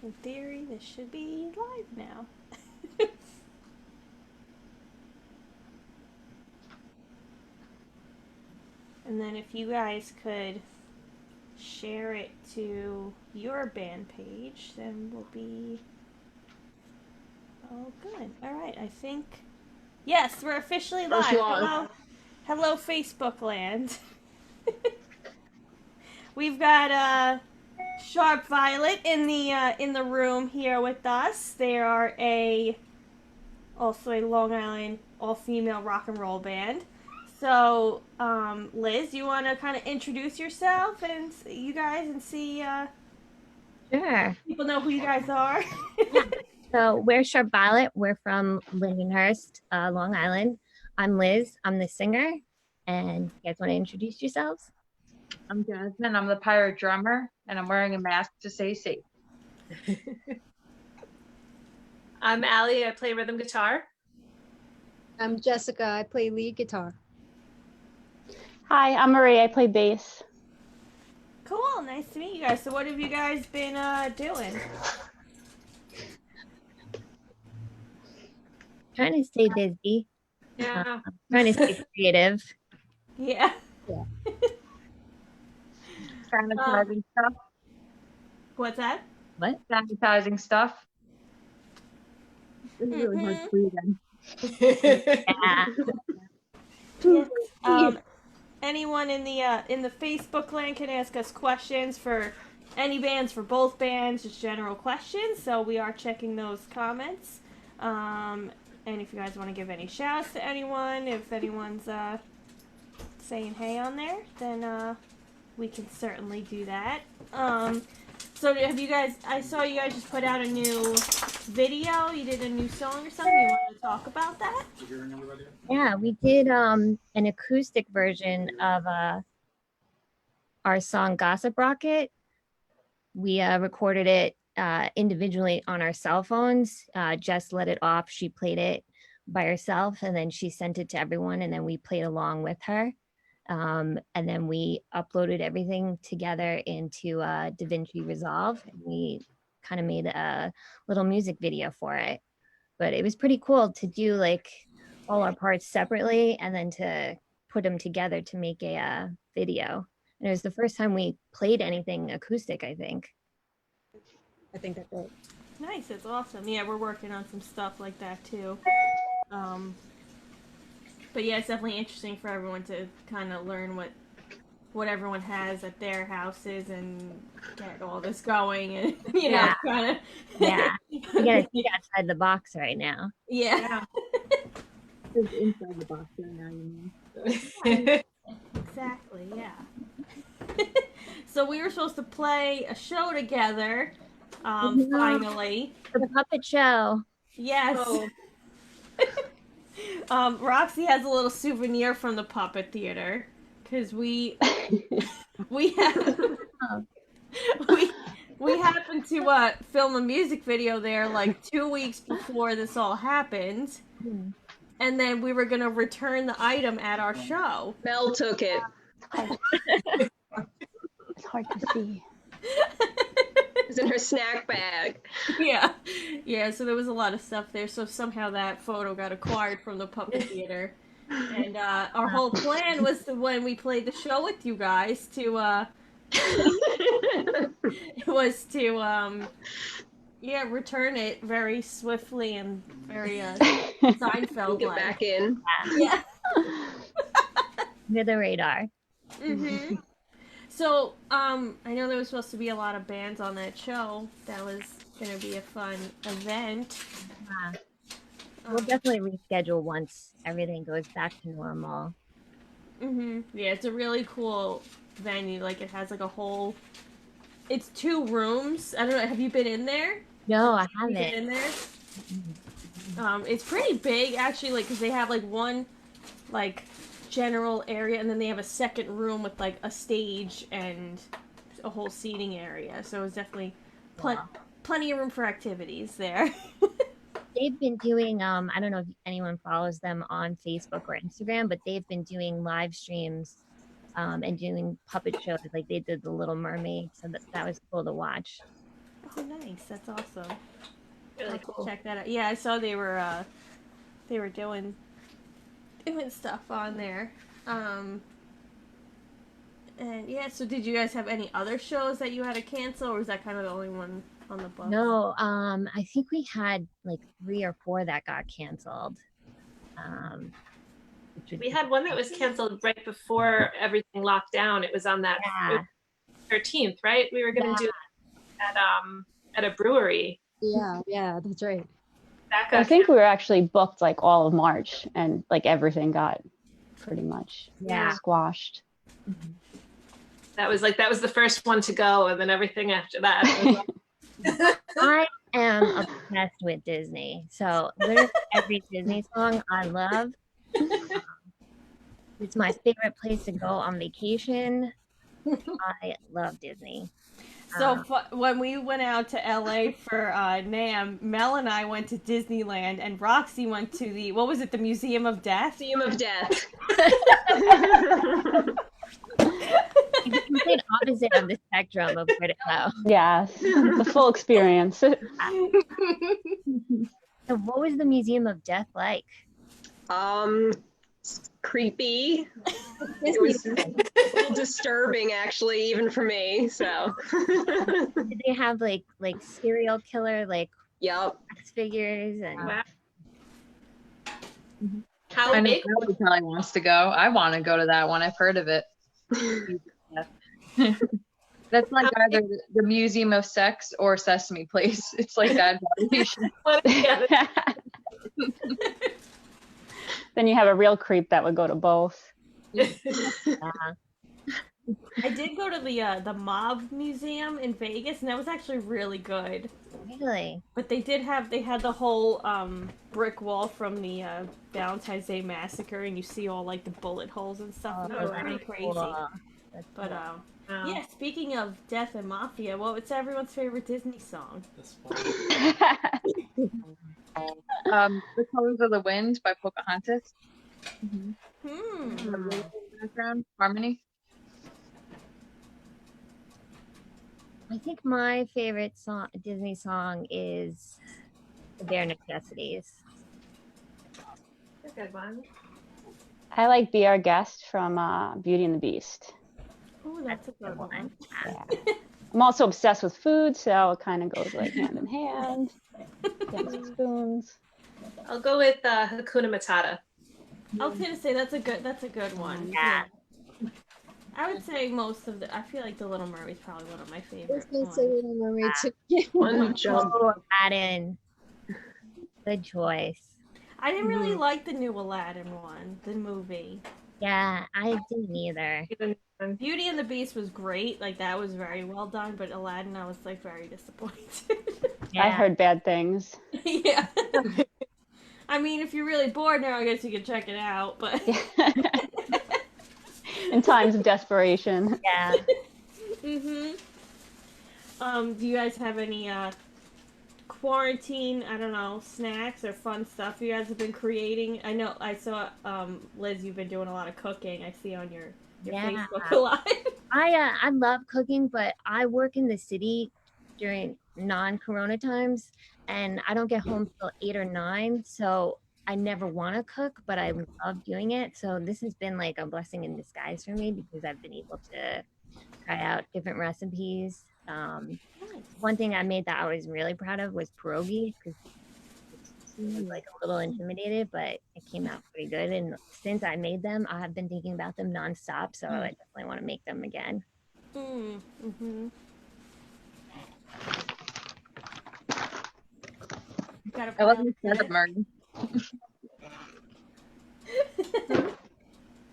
In theory, this should be live now. And then if you guys could share it to your band page, then we'll be all good. All right, I think yes, we're officially live. Hello, Facebook land. We've got Sharp Violet in the room here with us. They are also a Long Island all female rock and roll band. So, Liz, you want to kind of introduce yourself and you guys and see Sure. people know who you guys are? So we're Sharp Violet. We're from Lindenhurst, Long Island. I'm Liz. I'm the singer. And you guys want to introduce yourselves? I'm Jasmine. I'm the pirate drummer, and I'm wearing a mask to stay safe. I'm Allie. I play rhythm guitar. I'm Jessica. I play lead guitar. Hi, I'm Marie. I play bass. Cool. Nice to meet you guys. So, what have you guys been doing? Trying to stay busy. Yeah. Trying to stay creative. Yeah. Sanitizing stuff. What's that? What? Sanitizing stuff. This is really hard to breathe in. Yeah. Anyone in the Facebook link can ask us questions for any bands, for both bands, just general questions. So we are checking those comments. And if you guys want to give any shouts to anyone, if anyone's saying hey on there, then we can certainly do that. So have you guys? I saw you guys just put out a new video. You did a new song or something. You wanted to talk about that? Yeah, we did an acoustic version of our song Gossip Rocket. We recorded it individually on our cell phones. Jess let it off. She played it by herself, and then she sent it to everyone, and then we played along with her. And then we uploaded everything together into DaVinci Resolve, and we kind of made a little music video for it. But it was pretty cool to do like all our parts separately and then to put them together to make a video. And it was the first time we played anything acoustic, I think. I think that's it. Nice, it's awesome. Yeah, we're working on some stuff like that too. But yeah, it's definitely interesting for everyone to kind of learn what everyone has at their houses and get all this going and know kind of You gotta think outside the box right now. Yeah. It's inside the box right now, you know. Exactly, yeah. So we were supposed to play a show together, finally. The puppet show. Yes. Oh. Roxy has a little souvenir from the puppet theater because we happened to film a music video there like 2 weeks before this all happened, and then we were gonna return the item at our show. Mel took it. It's hard to see. It's in her snack bag. Yeah. So there was a lot of stuff there. So somehow that photo got acquired from the puppet theater, and our whole plan was to, when we played the show with you guys, to return it very swiftly and very Seinfeld Get like. back in. Yeah. Under the radar. Mm-hmm. So, I know there was supposed to be a lot of bands on that show. That was going to be a fun event. We'll definitely reschedule once everything goes back to normal. Yeah, it's a really cool venue. Like, it has like a whole... It's 2 rooms. I don't know, have you been in there? No, I haven't. Been in there? It's pretty big, actually, like, because they have like one, like... general area, and then they have a second room with like a stage and a whole seating area, so it's definitely plenty of room for activities there. They've been doing I don't know if anyone follows them on Facebook or Instagram, but they've been doing live streams and doing puppet shows. Like they did the Little Mermaid, so that was cool to watch. Oh, nice. That's awesome. I'll Really have to cool. check that out. Yeah, I saw they were doing stuff on there. And yeah, so did you guys have any other shows that you had to cancel, or was that kind of the only one on the books? No, I think we had like 3 or 4 that got canceled. We had one that was canceled right before everything locked down. It was on that Yeah. 13th, right? We were going to do it at a brewery. Yeah, that's right. That got I think we were actually booked like all of March, and like everything got pretty much squashed. that was the first one to go, and then everything after that. I am obsessed with Disney. So literally every Disney song I love. It's my favorite place to go on vacation. I love Disney. So when we went out to LA for NAMM, Mel and I went to Disneyland, and Roxy went to the Museum of Death? Museum of Death. It's the complete opposite of the spectrum of where to go. Yes, the full experience. So what was the Museum of Death like? Creepy. It was a little disturbing, actually, even for me. So. Did they have like serial killer Yep. wax figures and Wow. I How know big? Ellie probably wants to go. I want to go to that one. I've heard of it. That's like either the Museum of Sex or Sesame Place. It's like that variation. Then you have a real creep that would go to both. yeah. I did go to the Mob Museum in Vegas, and that was actually really good. Really? But they had the whole brick wall from the Valentine's Day Massacre, and you see all like the bullet holes and stuff. And it was pretty crazy. Cool. But Wow. yeah, speaking of death and mafia, what's everyone's favorite Disney song? The Colors of the Wind by Pocahontas. Background harmony. I think my favorite Disney song is The Bare Necessities. That's a good one. I like Be Our Guest from Beauty and the Beast. Oh, that's a good one. Yeah. I'm also obsessed with food, so it kind of goes like hand in hand. Dance with spoons. I'll go with Hakuna Matata. I was gonna say that's a good one. Yeah. I would say I feel like The Little Mermaid's probably one of my I was favorites. gonna say Little Mermaid too. One jump. Oh, Aladdin. Good choice. I didn't really like the new Aladdin one, the movie. Yeah, I didn't either. Beauty and the Beast was great, like that was very well done, but Aladdin I was like very disappointed. Yeah. I heard bad things. Yeah. I mean, if you're really bored now, I guess you can check it out, but In times of desperation. Yeah. do you guys have any quarantine, I don't know, snacks or fun stuff you guys have been creating? I know I saw Liz, you've been doing a lot of cooking. I see on your Facebook Live. I love cooking, but I work in the city during non-corona times, and I don't get home till 8 or 9, so I never want to cook, but I love doing it. So this has been like a blessing in disguise for me because I've been able to try out different recipes. One thing I made that I was really proud of was pierogi, because it was like a little intimidated, but it came out pretty good. And since I made them, I have been thinking about them nonstop, so I definitely want to make them again. I love your setup, Murray.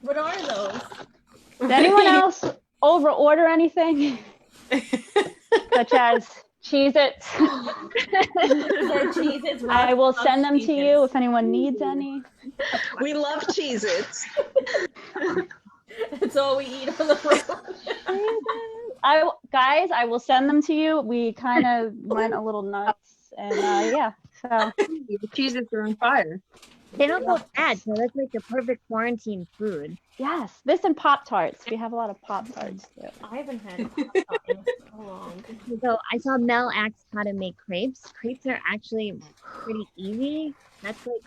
What are those? Did anyone else over order anything? Such as Cheez-Its. I will send them to you if anyone needs any. We love Cheez-Its. That's all we eat on the road. Guys, I will send them to you. We kind of went a little nuts, and yeah. So The Cheez-Its are on fire. They don't go bad, so that's like the perfect quarantine food. Yes, this and Pop-Tarts. We have a lot of Pop-Tarts too. I haven't had pasta in so long. So I saw Mel ask how to make crepes. Crepes are actually pretty easy. That's like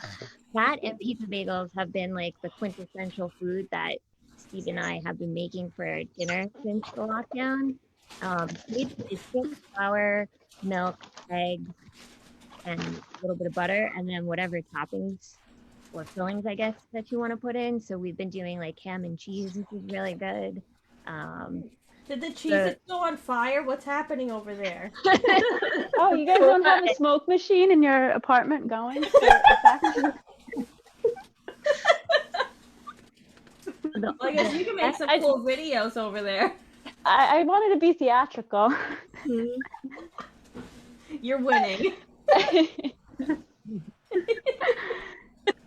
that and pizza bagels have been like the quintessential food that Steve and I have been making for dinner since the lockdown. Crepes is just flour, milk, eggs, and a little bit of butter, and then whatever toppings or fillings, I guess, that you want to put in. So we've been doing like ham and cheese, which is really good. Did the cheese go on fire? What's happening over there? Oh, you guys don't have a smoke machine in your apartment going? Well, I guess you can make some cool videos over there. I wanted to be theatrical. You're winning.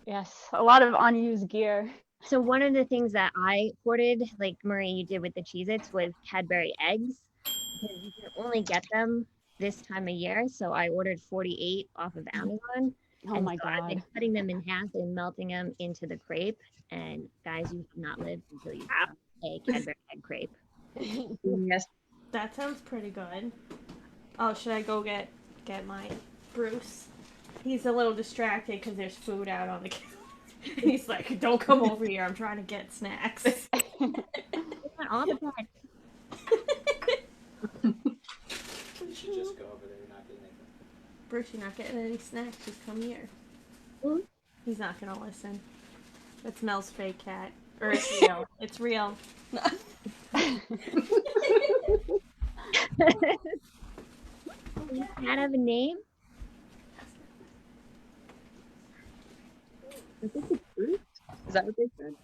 Yes, a lot of unused gear. So one of the things that I ordered, like Marie, you did with the Cheez-Its, was Cadbury eggs. Because you can only get them this time of year. So I ordered 48 off of Amazon. Oh and my so I've been God. cutting them in half and melting them into the crepe. And guys, you have not lived until you have a Cadbury egg crepe. Yes. That sounds pretty good. Oh, should I go get my Bruce? He's a little distracted because there's food out on the counter. He's like, "Don't come over here. I'm trying to get snacks." All the best. You should just go over there. You're not getting anything. Bruce, you're not getting any snacks. Just come here. He's not gonna listen. That's Mel's fake cat. Or it's real. It's real. Does cat have a name? Is that what they said?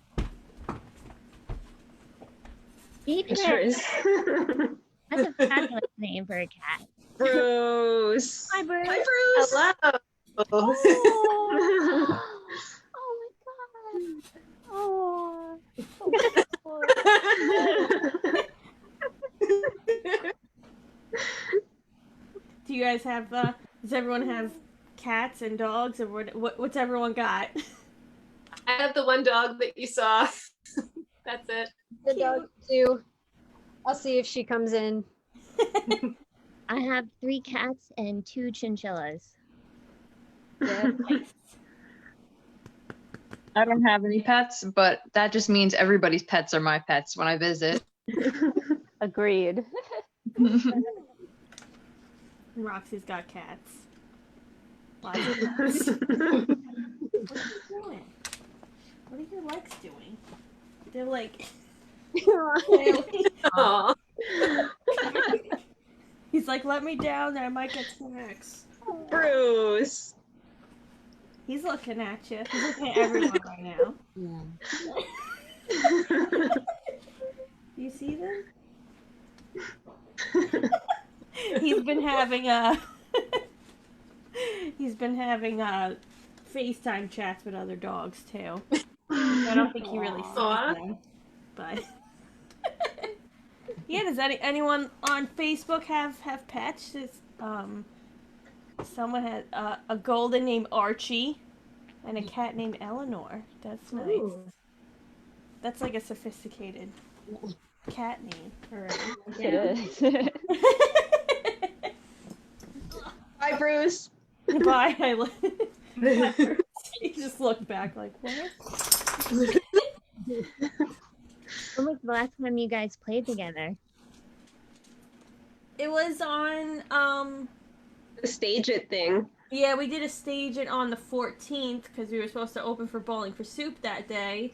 It sure is. That's a fabulous name for a cat. Bruce. Hi, Bruce. Hi, Bruce. Hello. Oh my God. Oh. Do you guys have? Does everyone have cats and dogs, or what's everyone got? I have the one dog that you saw. That's it. The dog too. I'll see if she comes in. I have 3 cats and 2 chinchillas. Nice. I don't have any pets, but that just means everybody's pets are my pets when I visit. Agreed. Roxy's got cats. Lots of cats. What are you doing? What are your legs doing? They're like. Aw. He's like, let me down there, I might get snacks. Bruce. He's looking at you. He's looking at everyone right now. Do you see them? He's been having FaceTime chats with other dogs too. I don't think he really sees Aw. them, but yeah. Does anyone on Facebook have pets? Someone had a golden named Archie and a cat named Eleanor. That's nice. Ooh. That's like a sophisticated cat name. It is. Hi, Bruce. Bye. He just looked back like, what? When was the last time you guys played together? It was on, The stage it thing. yeah, we did a stage it on the 14th because we were supposed to open for Bowling for Soup that day,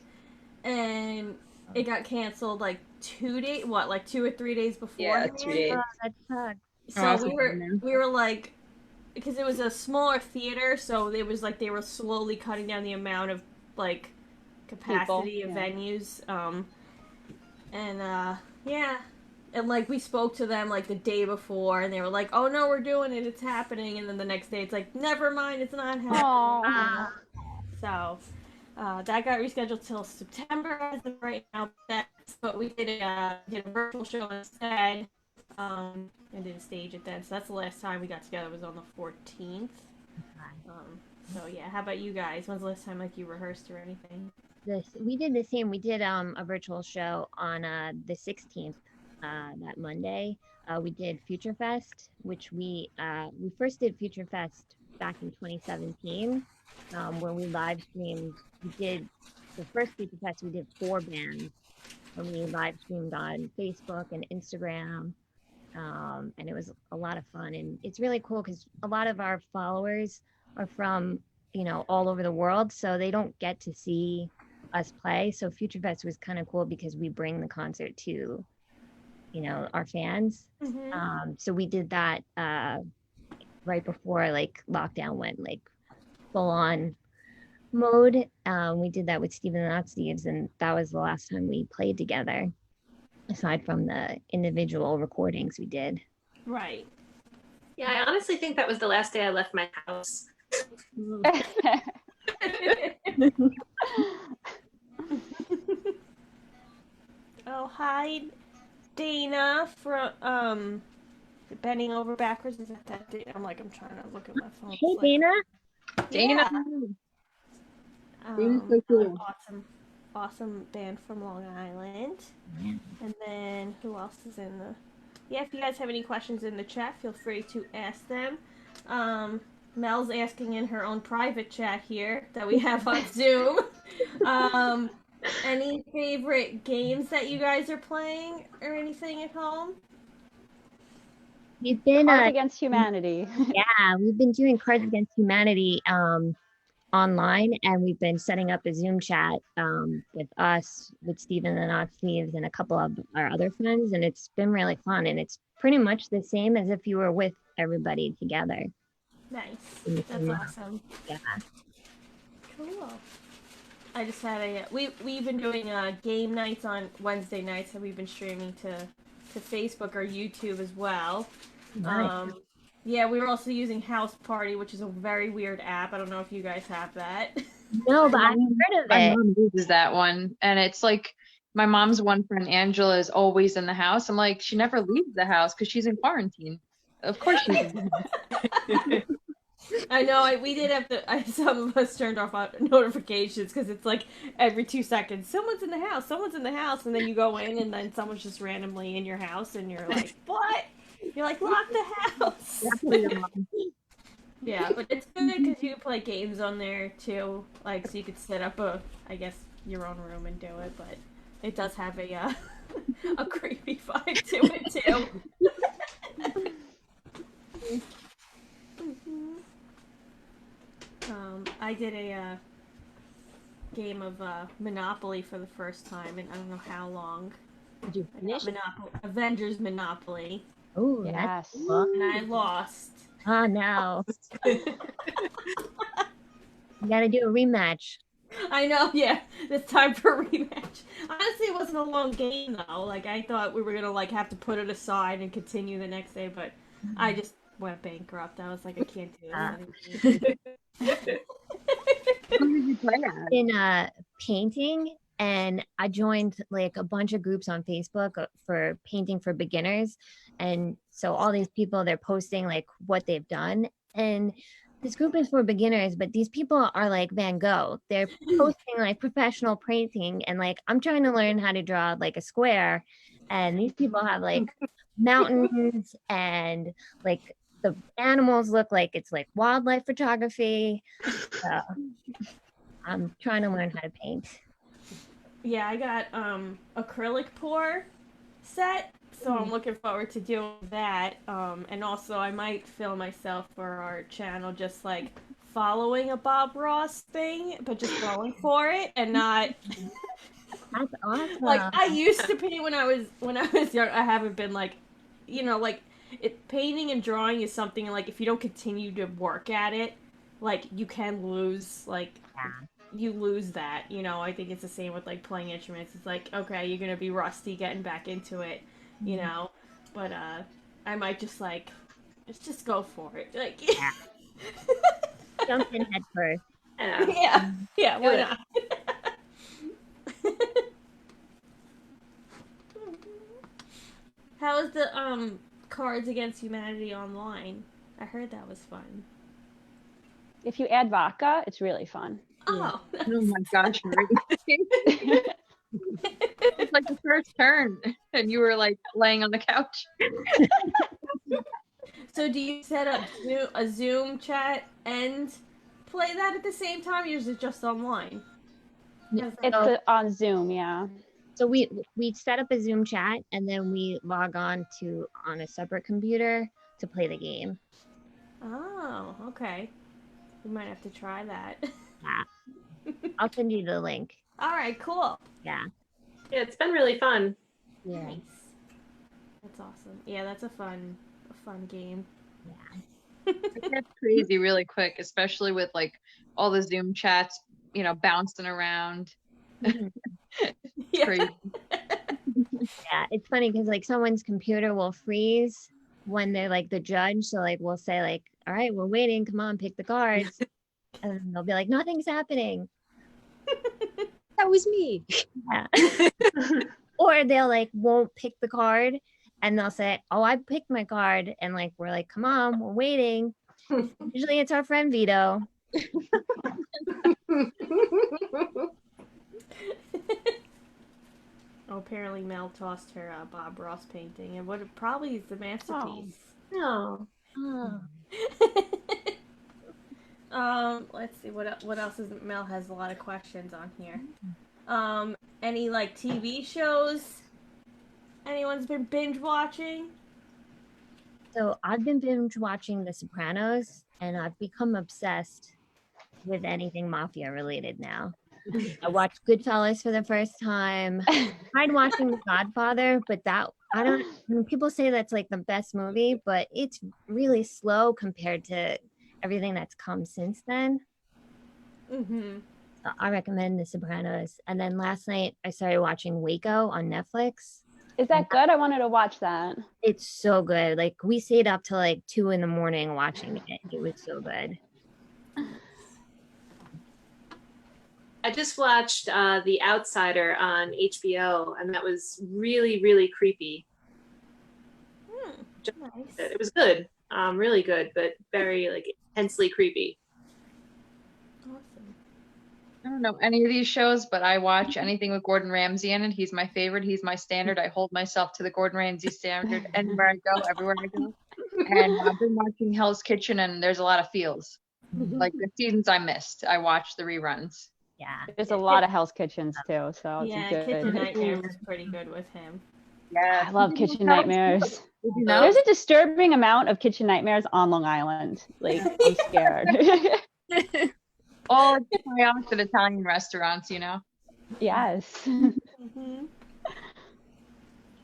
and it got canceled like 2 days, like 2 or 3 days before. Yeah, 2 days. Oh, that sucks. So that's we a were bummer. we were like, because it was a smaller theater, so it was like they were slowly cutting down the amount of like capacity of yeah. venues. Yeah, and like we spoke to them like the day before, and they were like, "Oh no, we're doing it, it's happening." And then the next day, it's like, "Never mind, it's not happening." Aw. So that got rescheduled till September as of right now. But we did a virtual show instead. And did a stage it then. So that's the last time we got together was on the 14th. So yeah, how about you guys? When's the last time like you rehearsed or anything? We did the same. We did a virtual show on the 16th, that Monday. We did Future Fest, which we first did Future Fest back in 2017, where we live streamed. We did the first Future Fest. We did 4 bands, and we live streamed on Facebook and Instagram, and it was a lot of fun. And it's really cool because a lot of our followers are from all over the world, so they don't get to see us play. So Future Fest was kind of cool because we bring the concert to our fans. So we did that right before like lockdown went like full on mode. We did that with Steven and Not Steves, and that was the last time we played together, aside from the individual recordings we did. Right. Yeah, I honestly think that was the last day I left my house. Oh, hi, Dana from Bending Over Backwards. Is that Dana? I'm trying to look at my phone. Hey, Dana. Dana. Dana's so cool. Awesome band from Long Island. And then who else is in the? Yeah, if you guys have any questions in the chat, feel free to ask them. Mel's asking in her own private chat here that we have on Zoom. Any favorite games that you guys are playing or anything at home? We've been Cards Against Humanity. yeah, we've been doing Cards Against Humanity online, and we've been setting up a Zoom chat with us, with Steven and Not Steves, and a couple of our other friends, and it's been really fun. And it's pretty much the same as if you were with everybody together. Nice. That's awesome. Yeah. Cool. I just had we've been doing game nights on Wednesday nights, and we've been streaming to Facebook or YouTube as well. Nice. Yeah, we were also using House Party, which is a very weird app. I don't know if you guys have that. No, but I've heard of My it. mom uses that one, and it's like my mom's one friend Angela is always in the house. I'm like, she never leaves the house because she's in quarantine. Of course she's in the house. I know. We did have to. Some of us turned off notifications because it's like every 2 seconds, someone's in the house, someone's in the house, and then you go in, and then someone's just randomly in your house, and you're like, what? You're like, lock the house. Yeah, but it's good because you can play games on there too. Like, so you could set up your own room and do it. But it does have a creepy vibe to it too. I did a game of Monopoly for the first time, and I don't know how long. Did you finish? Avengers Monopoly. Oh, Yes. that's cool. And I lost. Oh, no. You gotta do a rematch. I know, yeah. It's time for a rematch. Honestly, it wasn't a long game though. Like, I thought we were gonna have to put it aside and continue the next day, but I just went bankrupt. I was like, I can't do this anymore. Who did you play at? In painting, and I joined like a bunch of groups on Facebook for painting for beginners. And so all these people, they're posting like what they've done. And this group is for beginners, but these people are like Van Gogh. They're posting like professional painting, and like I'm trying to learn how to draw like a square, and these people have like mountains, and like the animals look like it's like wildlife photography. So I'm trying to learn how to paint. Yeah, I got acrylic pour set, so I'm looking forward to doing that. And also I might film myself for our channel just like following a Bob Ross thing, but just going for it and not That's awesome. like I used to paint when I was young. I haven't been like, like painting and drawing is something like if you don't continue to work at it, like you can lose you lose that, I think it's the same with like playing instruments. It's like, okay, you're gonna be rusty getting back into it, but I might just just go for it, like Jump in head first. yeah, why not? How is the Cards Against Humanity online? I heard that was fun. If you add vodka, it's really fun. Oh, Oh my gosh, Marie. It's like the first turn, and you were like laying on the couch. so do you set up a Zoom chat and play that at the same time, or is it just online? It's on Zoom, yeah. So we set up a Zoom chat and then we log on a separate computer to play the game. Oh, okay. We might have to try that. Yeah. I'll send you the link. All right, cool. Yeah. Yeah, it's been really fun. Yeah. Nice. That's awesome. Yeah, that's a fun game. Yeah. It gets crazy really quick, especially with like all the Zoom chats, bouncing around. Yeah. Crazy. Yeah, it's funny because like someone's computer will freeze when they're like the judge. So like we'll say like, all right, we're waiting. Come on, pick the cards. And then they'll be like, nothing's happening. That was me. Yeah. Or they'll like won't pick the card and they'll say, oh, I picked my card. And like we're like, come on, we're waiting. Usually it's our friend Vito. Oh, apparently Mel tossed her Bob Ross painting, and what probably is the masterpiece. No. Oh. Let's see what else is. Mel has a lot of questions on here. Any like TV shows anyone's been binge watching? So I've been binge watching The Sopranos and I've become obsessed with anything mafia related now. I watched Goodfellas for the first time. I tried watching The Godfather, but people say that's like the best movie, but it's really slow compared to everything that's come since then. Mm-hmm. So I recommend The Sopranos. And then last night I started watching Waco on Netflix. Is that good? I wanted to watch that. It's so good. Like we stayed up till like 2 a.m. watching it. It was so good. I just watched The Outsider on HBO, and that was really, really creepy. Nice. It was good, really good, but very like intensely creepy. Awesome. I don't know any of these shows, but I watch anything with Gordon Ramsay in it. He's my favorite. He's my standard. I hold myself to the Gordon Ramsay standard anywhere I go, everywhere I go. And I've been watching Hell's Kitchen, and there's a lot of feels. Like the seasons I missed, I watched the reruns. Yeah. There's a lot of Hell's Kitchens too, so it's Yeah, good. Kitchen Nightmares is pretty good with him. Yeah, I love Kitchen Nightmares. Did you know? There's a disturbing amount of Kitchen Nightmares on Long Island. Like, I'm scared. Oh, it's chaos at Italian restaurants, Yes. Mm-hmm.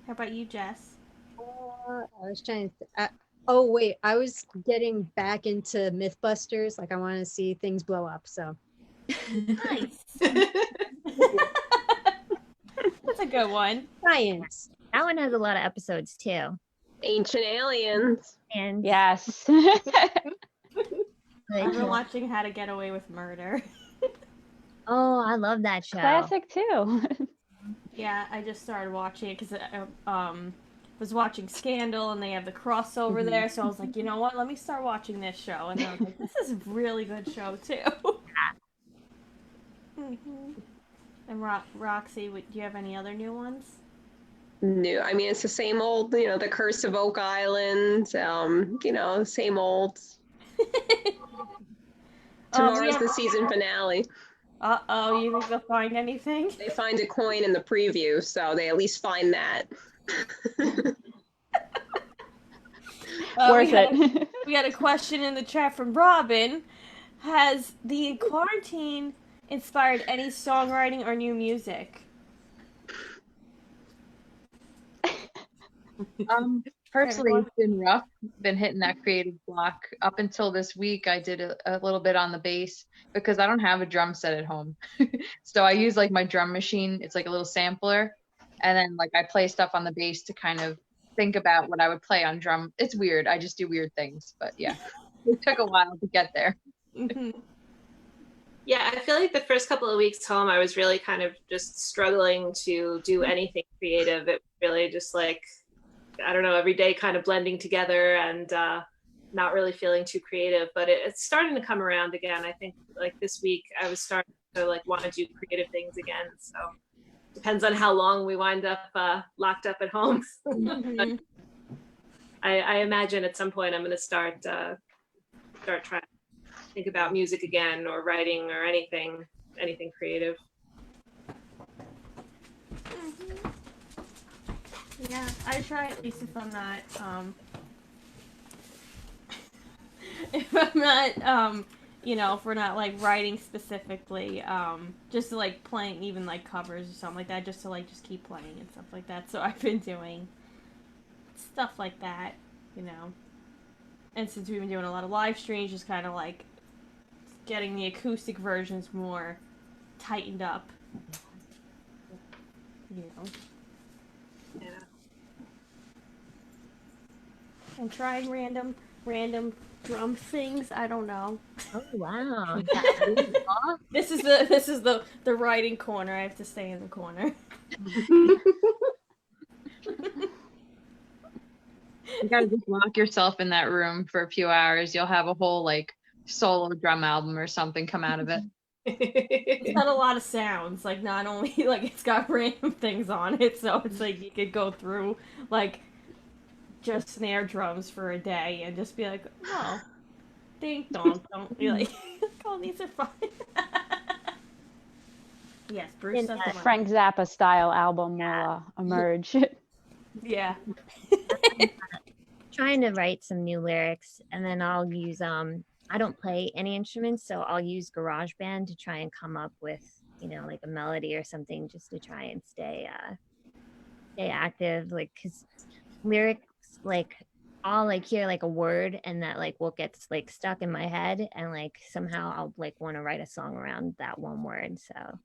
How about you, Jess? I was trying to. Oh wait, I was getting back into MythBusters. Like I want to see things blow up. So Nice. That's a good one. science. That one has a lot of episodes too. Ancient aliens. And Yes. I've been watching How to Get Away with Murder. oh, I love that show. Classic too. Yeah, I just started watching it because I was watching Scandal and they have the crossover there. So I was like, you know what? Let me start watching this show. And then I was like, this is a really good show too. Mm-hmm. And Roxy, do you have any other new ones? No, I mean, it's the same old, The Curse of Oak Island, same old. Tomorrow's the season finale. Uh-oh, you think they'll find anything? They find a coin in the preview, so they at least find that. Worth it. We had a question in the chat from Robin. Has the quarantine inspired any songwriting or new music? Personally, it's been rough. Been hitting that creative block. Up until this week, I did a little bit on the bass because I don't have a drum set at home. So I use like my drum machine. It's like a little sampler. And then like I play stuff on the bass to kind of think about what I would play on drum. It's weird. I just do weird things. But yeah, it took a while to get there. Mm-hmm. Yeah, I feel like the first couple of weeks home, I was really kind of just struggling to do anything creative. It really just like, I don't know, every day kind of blending together and not really feeling too creative, but it's starting to come around again. I think like this week I was starting to like want to do creative things again. So depends on how long we wind up locked up at home. Mhm. I imagine at some point I'm going to start trying to think about music again, or writing, or anything creative. Mhm. Yeah, I try, at least if I'm not if I'm not you know, if we're not like writing specifically, just to, like playing even like covers or something like that, just to like just keep playing and stuff like that. So I've been doing stuff like that, you know. And since we've been doing a lot of live streams, just kind of like getting the acoustic versions more tightened up, you know. Yeah. And trying random drum things. I don't know. Oh wow. This is the writing corner. I have to stay in the corner. You gotta just lock yourself in that room for a few hours. You'll have a whole like solo drum album or something come out of it. It's got a lot of sounds. Like not only like it's got random things on it, so it's like you could go through like just snare drums for a day and just be like, oh, ding dong, don't be like, oh, these are fun. Yes, Bruce In does that the Frank Zappa style album will emerge. Yeah. Trying to write some new lyrics, and then I'll use I don't play any instruments, so I'll use GarageBand to try and come up with, you know, like a melody or something, just to try and stay active, like, because lyrics, like, I'll like hear like a word and that like will get like stuck in my head, and like somehow I'll like want to write a song around that one word. So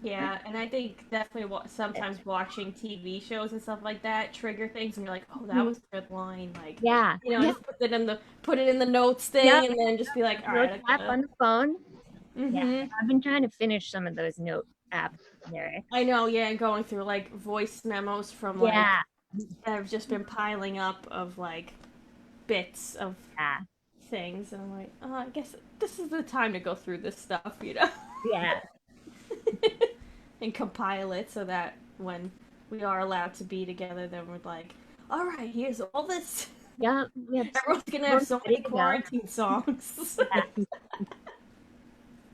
Yeah, and I think definitely sometimes watching TV shows and stuff like that trigger things, and you're like, oh, that was a good line. Like, yeah, you know, just put it in the notes thing, Yep. and then just be like, all note right, app on the phone. Mm-hmm. Yeah, I've been trying to finish some of those note app lyrics. I know, yeah, and going through like voice memos from like Yeah, that have just been piling up of like bits of yeah, things, and I'm like, oh, I guess this is the time to go through this stuff, you know. yeah. And compile it so that when we are allowed to be together, then we're like, all right, here's all this. Yeah, Everyone's gonna have so many quarantine songs.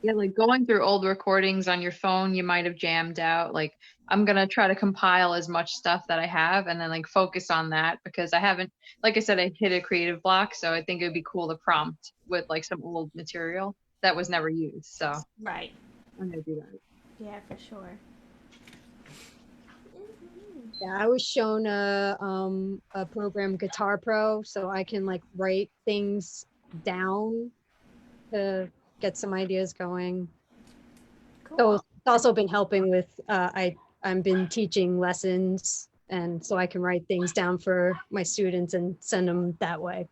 Yeah, like going through old recordings on your phone, you might have jammed out. Like, I'm gonna try to compile as much stuff that I have and then like focus on that, because I haven't, like I said, I hit a creative block, so I think it would be cool to prompt with like some old material that was never used. So Right. I'm gonna do that. Yeah, for sure. Yeah, I was shown a program, Guitar Pro, so I can like write things down to get some ideas going. So Cool. it's also been helping with I've been teaching lessons, and so I can write things down for my students and send them that way.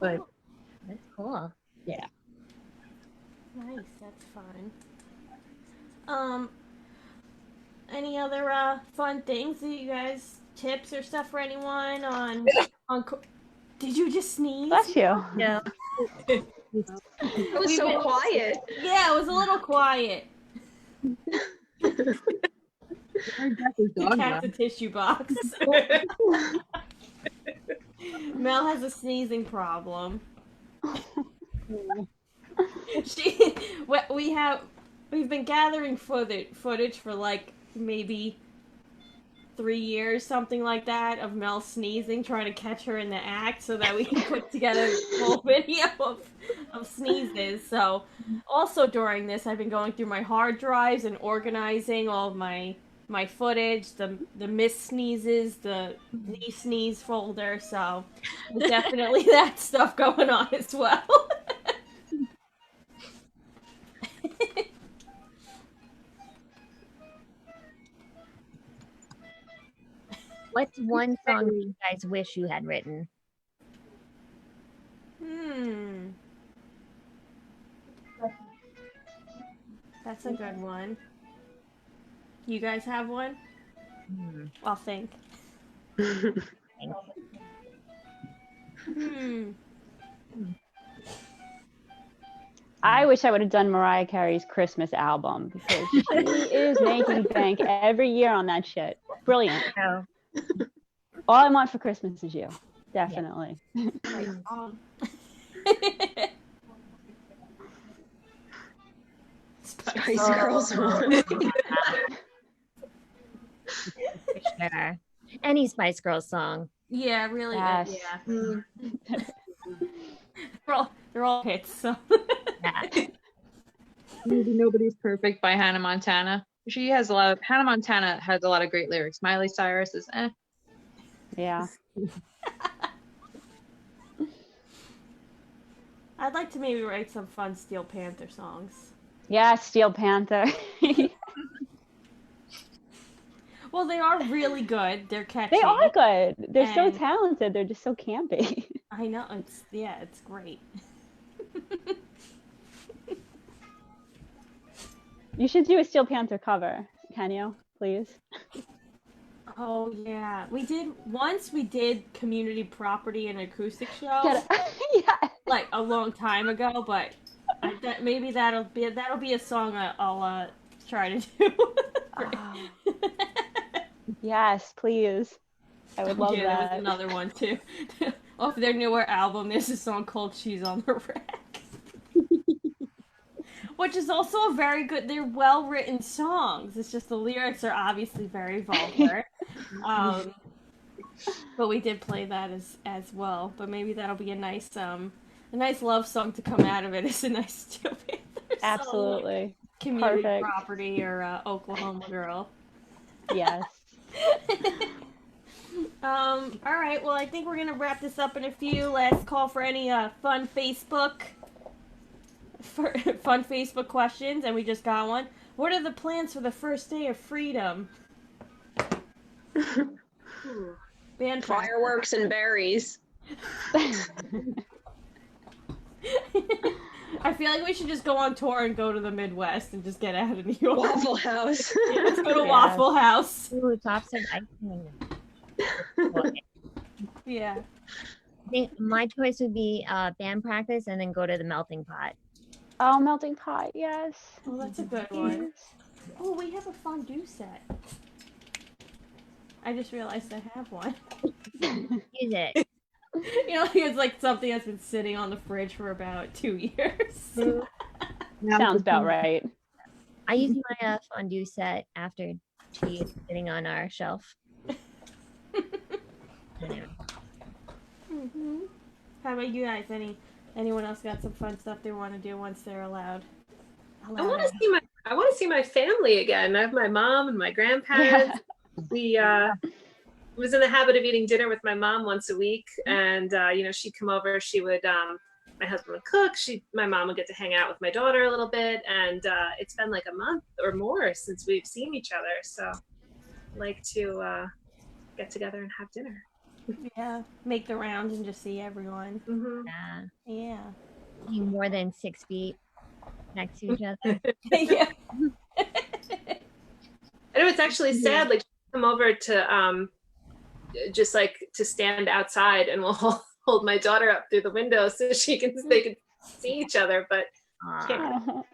But Cool. That's cool. yeah, Nice, that's fun. Any other fun things that you guys, tips or stuff for anyone on did you just sneeze? Bless you. No, It was so quiet. Yeah, it was a little quiet. Dog Cat's a tissue box. Mel has a sneezing problem. We've been gathering footage for like maybe 3 years, something like that, of Mel sneezing, trying to catch her in the act so that we can put together a full video of sneezes. So also during this, I've been going through my hard drives and organizing all of my footage, the miss sneezes, the knee sneeze folder. So there's definitely that stuff going on as well. what's one song that you guys wish you had written? That's a good one. You guys have one? Hmm. I'll think. I wish I would have done Mariah Carey's Christmas album because she is making bank every year on that shit. Brilliant. So, All I want for Christmas is you. Definitely. Spice Girls one. sure. Any Spice Girls song. Yeah, really. Yes. Yeah. They're all hits. So. Yeah. Maybe Nobody's Perfect by Hannah Montana. Hannah Montana has a lot of great lyrics. Miley Cyrus is Yeah. I'd like to maybe write some fun Steel Panther songs. Yeah, Steel Panther. Well, they are really good. They're catchy. They are good. They're so And- talented. They're just so campy. I know. It's great. You should do a Steel Panther cover. Can you, please? Oh yeah, we did Community Property and acoustic show Yeah. like a long time ago, but maybe that'll be a song I'll try to do. Yes, please. I would love There that. was another one too. Off their newer album, there's a song called "She's on the Rack," which is also a very good. They're well written songs. It's just the lyrics are obviously very vulgar. But we did play that as well. But maybe that'll be a nice love song to come out of it. It's a nice Steel Panther song. Absolutely. Community Perfect. Property or Oklahoma Girl. Yes. All right. Well, I think we're gonna wrap this up in a few. Last call for any fun Facebook questions, and we just got one. What are the plans for the first day of freedom? Band Fireworks and berries. I feel like we should just go on tour and go to the Midwest and just get out of New York. Waffle House. Yeah, let's go to Yeah. Waffle House. Ooh, tops of ice cream. Yeah. I think my choice would be band practice and then go to the melting pot. Oh, melting pot. Yes. Oh, that's a good one. Oh, we have a fondue set. I just realized I have one. Use it. You know, it's like something that's been sitting on the fridge for about 2 years. Sounds about right. I use my fondue set after tea sitting on our shelf. Anyway. Mm-hmm. How about you guys? Anyone else got some fun stuff they want to do once they're allowed? I want to see my family again. I have my mom and my grandparents. We was in the habit of eating dinner with my mom once a week, and she'd come over. She would my husband would cook. My mom would get to hang out with my daughter a little bit, and it's been like a month or more since we've seen each other. So I'd like to get together and have dinner. Yeah, make the rounds and just see everyone. Mm-hmm. Yeah. Yeah. Being more than 6 feet next to each other. Yeah. I know it's actually sad. Like, come over to just like to stand outside, and we'll hold my daughter up through the window so they can see each other, but can't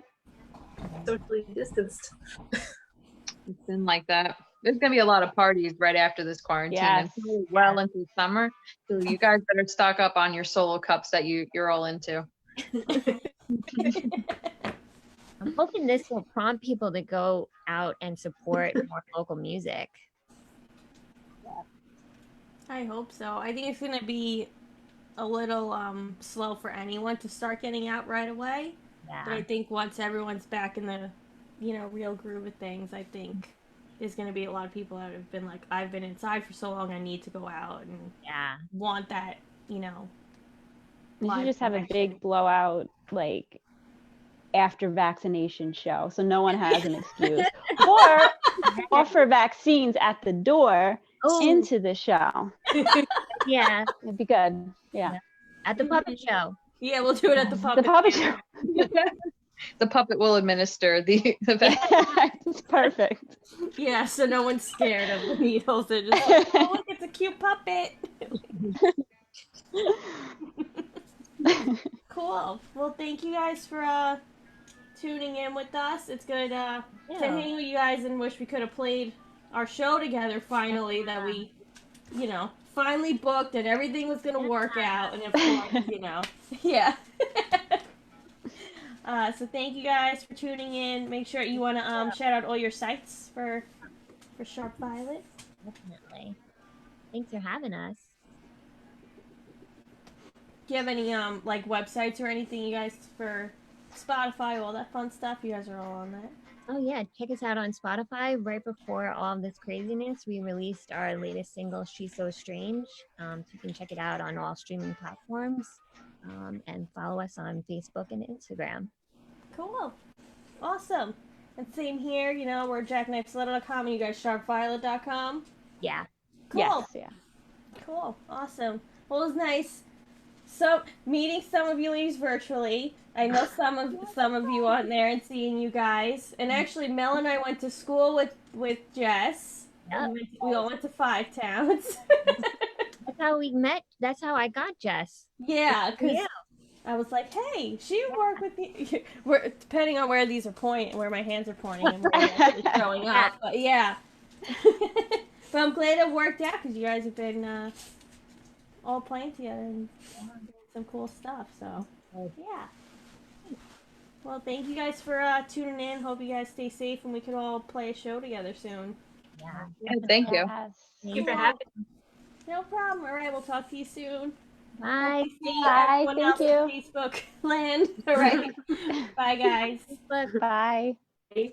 socially distanced. It's been like that. There's gonna be a lot of parties right after this quarantine. Yes. And probably well into the summer. So you guys better stock up on your solo cups that you're all into. I'm hoping this will prompt people to go out and support more local music. I hope so. I think it's gonna be a little slow for anyone to start getting out right away. But I Yeah. think once everyone's back in the, real groove of things, I think there's gonna be a lot of people that have been like, I've been inside for so long, I need to go out and Yeah. want that, We live should just have a connection. big blowout, like, after vaccination show, so no one has an excuse. Or offer vaccines at the door Oh, into the show. yeah. It'd be good. Yeah. At the puppet show. Yeah, we'll do it at the The puppet. puppet show. The puppet will administer the It's perfect. Yeah, so no one's scared of the needles. They're just like, oh, look, it's a cute puppet. Cool. Well, thank you guys for tuning in with us. It's good to hang with you guys, and wish we could have played our show together finally. That we, finally booked and everything was gonna work out, and of course, yeah. So thank you guys for tuning in. Make sure you want to shout out all your sites for Sharp Violet. Definitely. Thanks for having us. Do you have any like websites or anything you guys for Spotify, all that fun stuff? You guys are all on that. Oh yeah, check us out on Spotify. Right before all of this craziness, we released our latest single, "She's So Strange." So you can check it out on all streaming platforms, and follow us on Facebook and Instagram. Cool. Awesome. And same here, we're jackknifestiletto.com and you guys sharpviolet.com. Yeah. Cool. Yes, yeah. Cool. Awesome. Well, it was nice. So meeting some of you ladies virtually. I know some of you on there and seeing you guys. And actually, Mel and I went to school with Jess. Yep. We all went to Five Towns. That's how we met. That's how I got Jess. Yeah, because I was like, hey, she worked with me. Depending on where these are pointing, where my hands are pointing and where they're actually showing up. But yeah. But I'm glad it worked out because you guys have been all playing together and doing some cool stuff. So, yeah. Well, thank you guys for tuning in. Hope you guys stay safe and we can all play a show together soon. Yeah. Thank you. Yes. Thank you for having me. No problem. All right, we'll talk to you soon. Bye. See Bye, everyone thank else you. on Facebook land. All right. Bye, guys. Facebook. Bye. Bye.